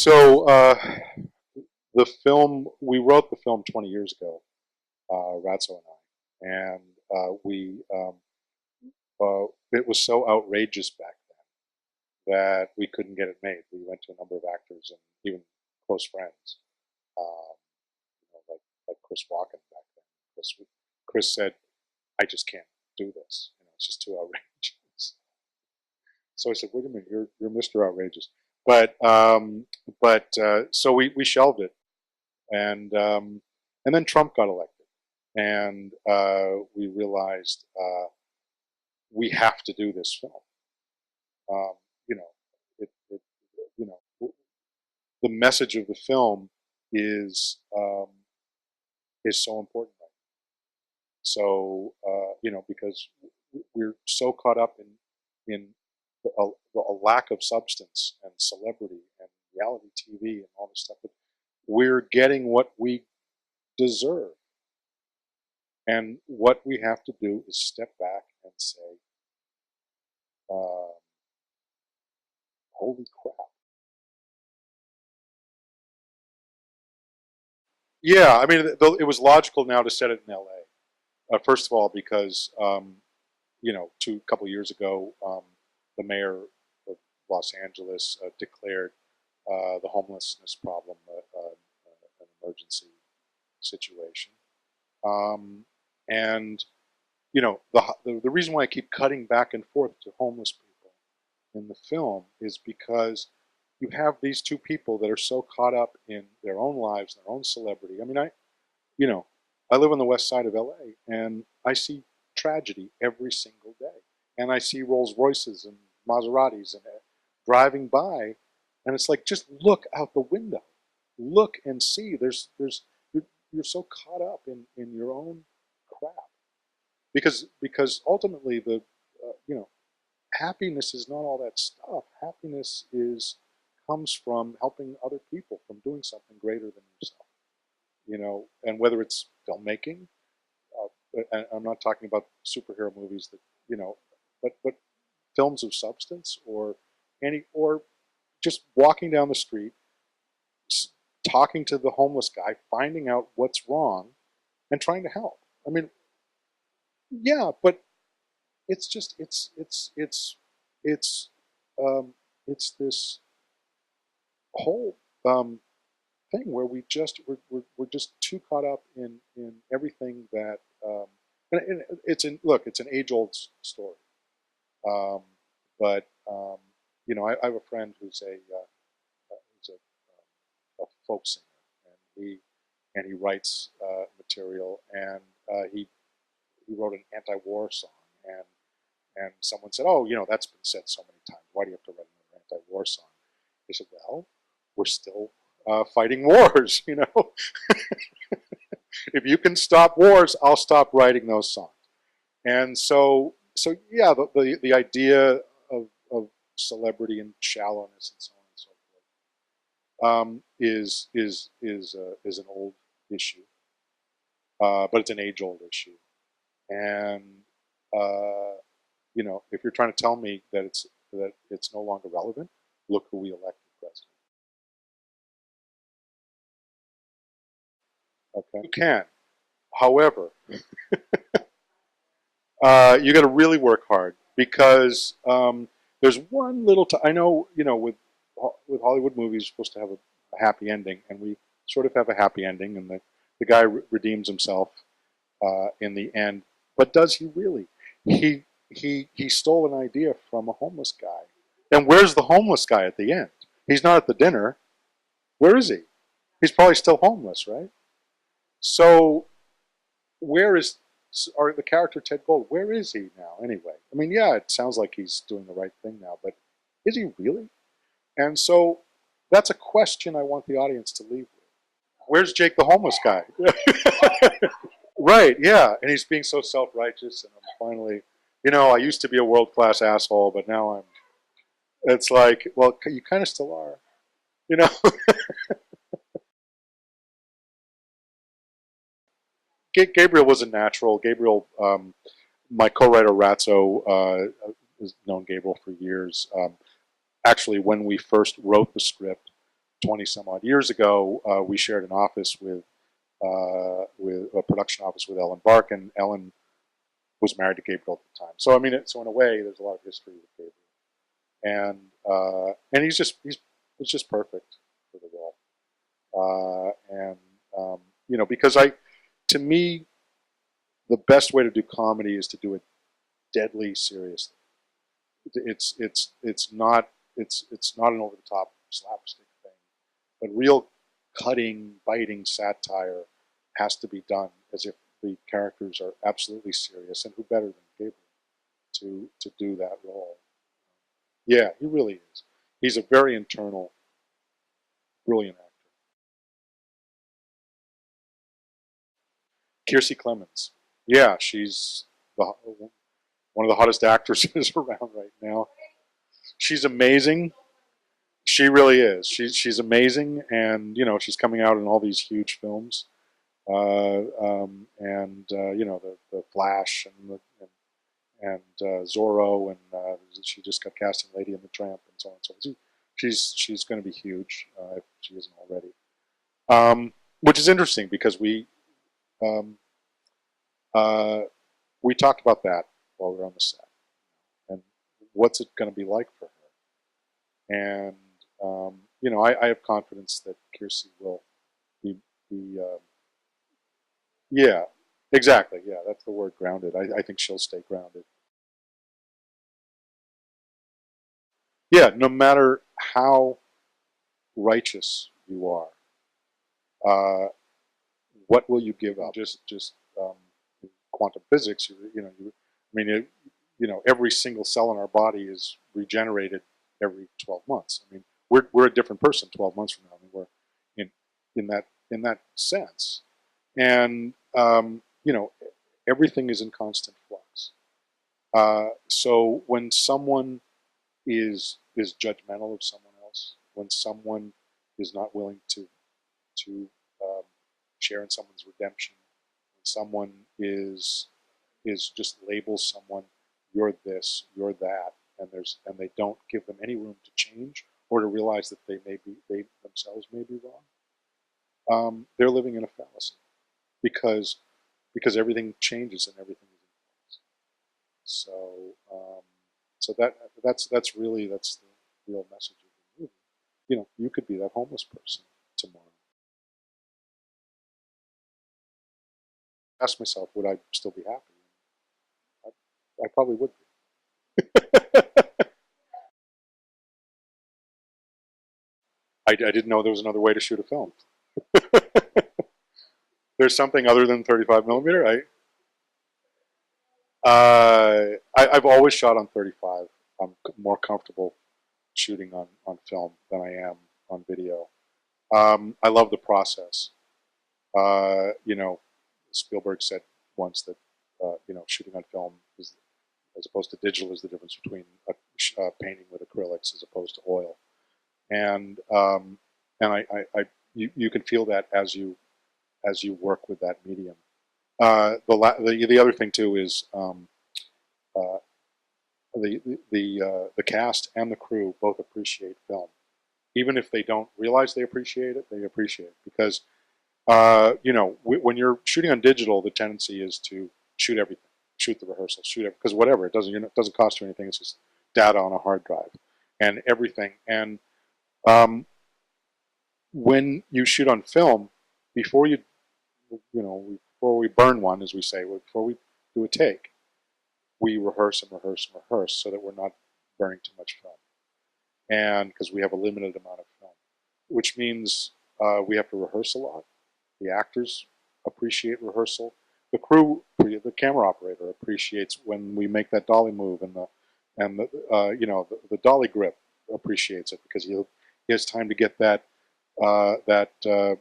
So the film, we wrote the film 20 years ago, Ratso and I, and it was so outrageous back then that we couldn't get it made. We went to a number of actors and even close friends, like Chris Walken back then. Chris said, "I just can't do this. It's just too outrageous." So I said, "Wait a minute, you're Mr. Outrageous." But so we shelved it, and then Trump got elected, and we realized we have to do this film. Um, you know, it you know the message of the film is so important. Right? So because we're so caught up in a lack of substance and celebrity and reality TV and all this stuff, that we're getting what we deserve. And what we have to do is step back and say, holy crap. Yeah, I mean, it was logical now to set it in LA. First of all, because, a couple of years ago, the mayor of Los Angeles declared the homelessness problem an emergency situation. And the reason why I keep cutting back and forth to homeless people in the film is because you have these two people that are so caught up in their own lives, their own celebrity. I mean, I live on the west side of LA, and I see tragedy every single day, and I see Rolls Royces and Maseratis and driving by, and it's like, just look out the window, look and see. You're so caught up in your own crap, because ultimately happiness is not all that stuff. Happiness comes from helping other people, from doing something greater than yourself. And whether it's filmmaking, and I'm not talking about superhero movies but films of substance, or just walking down the street, talking to the homeless guy, finding out what's wrong, and trying to help. I mean, yeah, but it's just it's this whole thing where we're just too caught up in everything that and it's an age old story, but I have a friend who's a folk singer, and he writes material, and he wrote an anti-war song, and someone said, "Oh, that's been said so many times. Why do you have to write another anti-war song?" He said, "Well, we're still fighting wars, If you can stop wars, I'll stop writing those songs." And so yeah, the idea of celebrity and shallowness and so on and so forth is an old issue, but it's an age old issue, and if you're trying to tell me that it's no longer relevant, look who we elected president. Okay, you can. However, you got to really work hard, because there's one little. I know, with Hollywood movies, you're supposed to have a happy ending, and we sort of have a happy ending, and the guy redeems himself in the end. But does he really? He stole an idea from a homeless guy. And where's the homeless guy at the end? He's not at the dinner. Where is he? He's probably still homeless, right? So where is the character Ted Gold? Where is he now, anyway? I mean, yeah, it sounds like he's doing the right thing now, but is he really? And so that's a question I want the audience to leave with. Where's Jake the homeless guy? Right, yeah, and he's being so self-righteous, and I'm finally, I used to be a world-class asshole, but now it's like, well, you kind of still are, Gabriel was a natural. Gabriel, my co-writer Ratso has known Gabriel for years. Actually, when we first wrote the script, 20 some odd years ago, we shared an office with a production office with Ellen Barkin. Ellen was married to Gabriel at the time. So I mean, so in a way, there's a lot of history with Gabriel, and he's just perfect for the role. You know, because to me, the best way to do comedy is to do it deadly seriously. It's not an over the top slapstick thing, but real cutting, biting satire has to be done as if the characters are absolutely serious, and who better than Gabriel to do that role? Yeah, he really is. He's a very internal, brilliant actor. Kiersey Clemons. Yeah, she's one of the hottest actresses around right now. She's amazing. She really is. She's amazing, and you know she's coming out in all these huge films, you know the Flash and Zorro, and she just got cast in Lady and the Tramp, and so on and so on. She's going to be huge if she isn't already. Which is interesting because um, we talked about that while we were on the set, and what's it going to be like for her. And you know, I have confidence that Kiersey will be yeah, exactly. Yeah, that's the word, grounded. I think she'll stay grounded. Yeah, no matter how righteous you are, uh, what will you give up? Just quantum physics. You know, I mean, you know, every single cell in our body is regenerated every 12 months. I mean, we're a different person 12 months from now. I mean, we're in in that sense, and you know, everything is in constant flux. So when someone is judgmental of someone else, when someone is not willing to um, share in someone's redemption, when someone is just labels someone, you're this, you're that, and they don't give them any room to change or to realize that they themselves may be wrong. They're living in a fallacy because everything changes and everything is in flux. So so that's the real message of the movie. You know, you could be that homeless person tomorrow. Ask myself, would I still be happy? I probably would be. I didn't know there was another way to shoot a film. There's something other than 35 millimeter. I've always shot on 35. I'm more comfortable shooting on film than I am on video. I love the process. You know, Spielberg said once that you know, shooting on film is, as opposed to digital, is the difference between painting with acrylics as opposed to oil. And you can feel that as you work with that medium. The other thing too is uh, the cast and the crew both appreciate film, even if they don't realize they appreciate it. They appreciate it because you know, when you're shooting on digital, the tendency is to shoot everything, shoot the rehearsal, shoot it because whatever, it doesn't cost you anything. It's just data on a hard drive and everything. And um, when you shoot on film, before before we burn one, as we say, before we do a take, we rehearse and rehearse and rehearse so that we're not burning too much film, and because we have a limited amount of film, which means we have to rehearse a lot. The actors appreciate rehearsal. The crew, the camera operator, appreciates when we make that dolly move, and you know, the dolly grip appreciates it because he has time to get uh, that uh,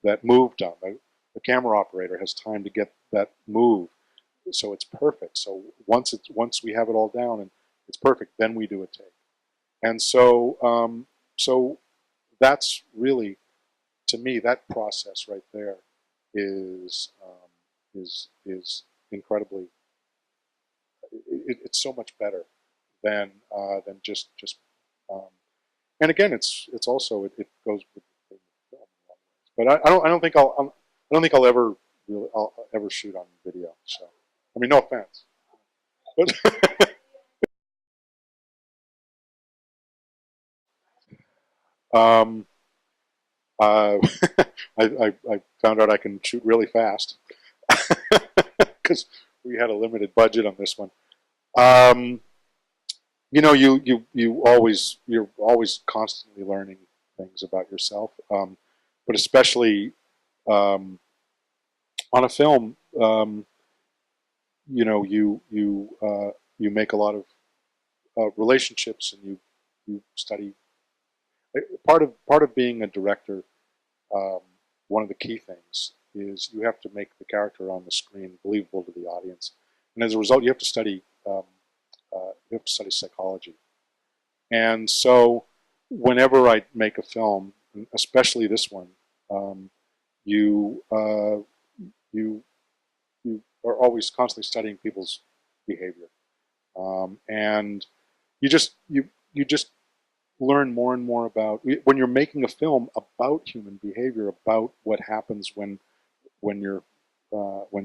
that move done. The camera operator has time to get that move, so it's perfect. So once we have it all down and it's perfect, then we do a take. And so that's really, to me, that process right there is incredibly. It's so much better than just um, and again, it's also it goes with the film in a lot of ways. But I don't think I don't think I'll ever shoot on video. So I mean, no offense, but um, uh, I found out I can shoot really fast because we had a limited budget on this one. Um, you're always constantly learning things about yourself, but especially um, on a film, you make a lot of relationships, and you study. Part of being a director, um, one of the key things is you have to make the character on the screen believable to the audience, and as a result, you have to study psychology. And so, whenever I make a film, especially this one, um, you you you are always constantly studying people's behavior, and you just learn more and more about when you're making a film about human behavior, about what happens when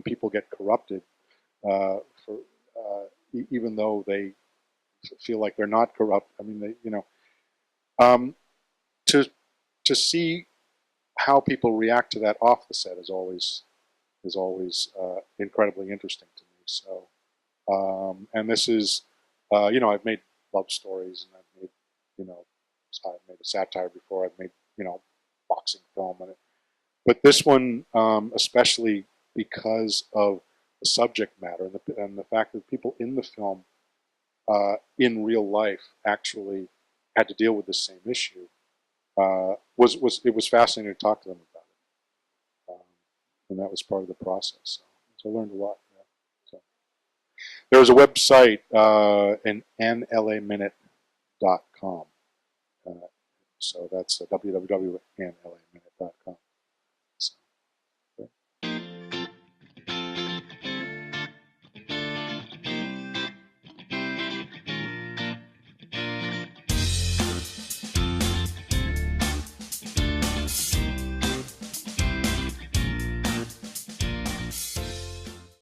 people get corrupted, for even though they feel like they're not corrupt. I mean, um, to to see how people react to that off the set is always incredibly interesting to me. So, and this is, I've made love stories, and I've made a satire before. I've made, boxing film, but this one, especially because of the subject matter and the fact that people in the film, in real life, actually had to deal with the same issue. It was fascinating to talk to them about it, and that was part of the process. So I learned a lot. Yeah. So there was a website, an nlaminute.com. Uh, so that's www.nlaminute.com.